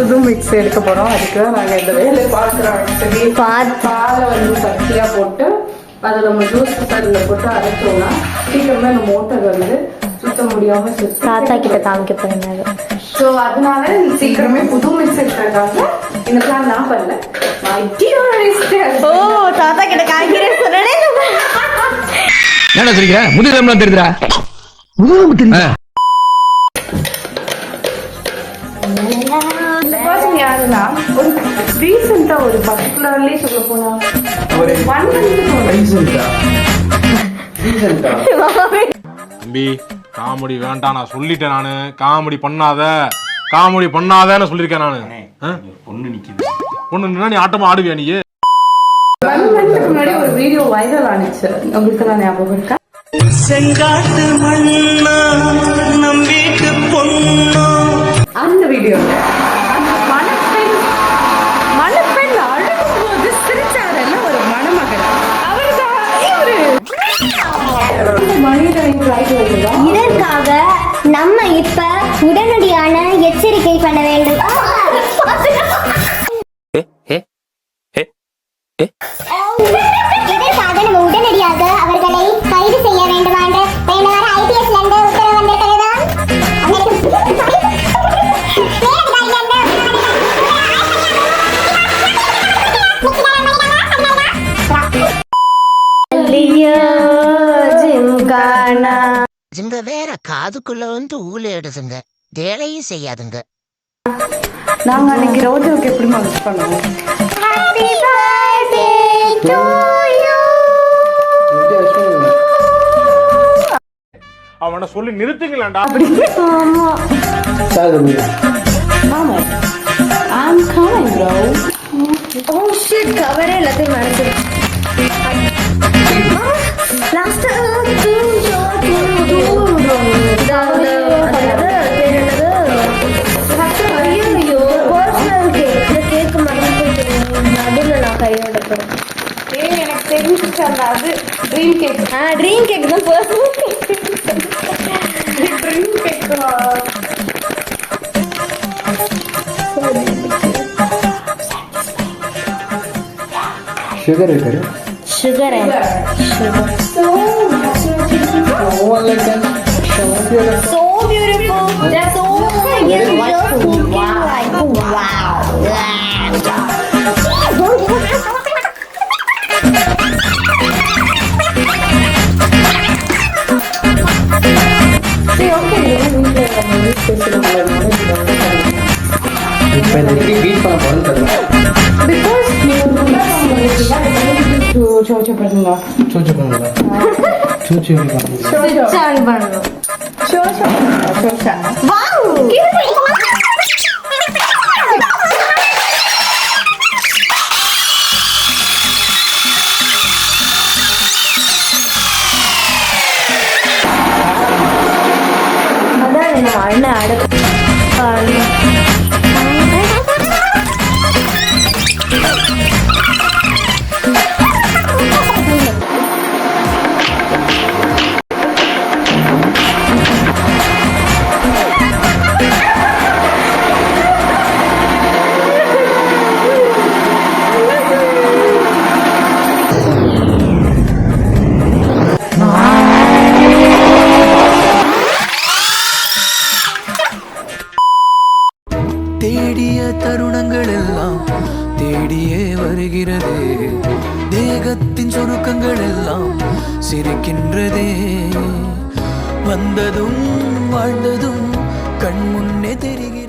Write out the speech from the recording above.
புது மிக்ஸ் எடுக்க போறோம். அதுக்கு தான் நாங்கள் இந்த வேலையை பார்க்குறோம். சரி, பாலை வந்து கட்டியாக போட்டு அதை நம்ம ஜூஸ் அதில் போட்டு அரைச்சோம்னா சீக்கிரமே அந்த மோட்டர் வந்து சுத்த முடியாம தாத்தா கிட்ட காமிக்க போயிருந்தாரு. ஸோ அதனால சீக்கிரமே புது மிக்ஸ் எடுக்கிறதாங்க இந்த பிளான் நான் பண்ணல. ஓ, தாத்தா கிட்ட காமிக்கிறேன் சொன்னே. என்ன சொல்லிக்கிற? முதுகெலும்புலாம் தெரியுதுடா. முதுகெலும்பு தெரியுதா? இந்த பர்சன் யாருன்னா ஒரு ரீசெண்டா ஒரு பர்டிகுலர்லி சொல்ல போனா ஒரு 1 month தம்பி காமெடி வேண்டாம் நான் சொல்லிட்டேன். நானு காமெடி பண்ணாதன்னு சொல்லியிருக்கேன். நானு பொண்ணு நிக்குது. பொண்ணு நீ ஆட்டமா ஆடுவியா? நீ 1 month முன்னாடி ஒரு வீடியோ வைரல் ஆனிச்சு. உங்களுக்கு நான் ஞாபகம் இருக்கா? செங்காட்டு மண்ணா நம்பிட்டு பொண்ணா அந்த வீடியோ மணப்பெண் அழுகும்போது சிரிச்சாரல்ல ஒரு மணமகன். இதற்காக நம்ம இப்ப உடனடியான எச்சரிக்கை பண்ண வேண்டும். இதற்காக நம்ம உடனடியாக அவர்களை கைது செய்ய வேண்டுமாண்டு IPS உத்தரவு வந்திருக்கிறதா? ஜிங்க வேற காதுக்குள்ள வந்து ஊழையிடுதுங்க, வேலையும் செய்யாதுங்க. நாங்க அன்னைக்கு ரோஜாவுக்கு எப்படி மனசு பண்ணுவோம்? அவனை சொல்லி நிறுத்துங்களேன்டா. I'm coming, bro. Oh shit, கவரே எல்லாத்தையும் மறந்துடுச்சு. எனக்கு தெரிஞ்சிச்சு அந்த அது ட்ரீம் கேக். ட்ரீம் கேக் தான் பர்சனல் ட்ரீம் கேக். சுகர் இருக்காரு. sugar and sugar. So beautiful. That's so beautiful. Wow. தேடிய தருணங்கள் எல்லாம் தேடியே வருகிறதே, தேகத்தின் சுருக்கங்கள் எல்லாம் சிரிக்கின்றதே, வந்ததும் வாழ்ந்ததும் கண் முன்னே தெரிகிறது.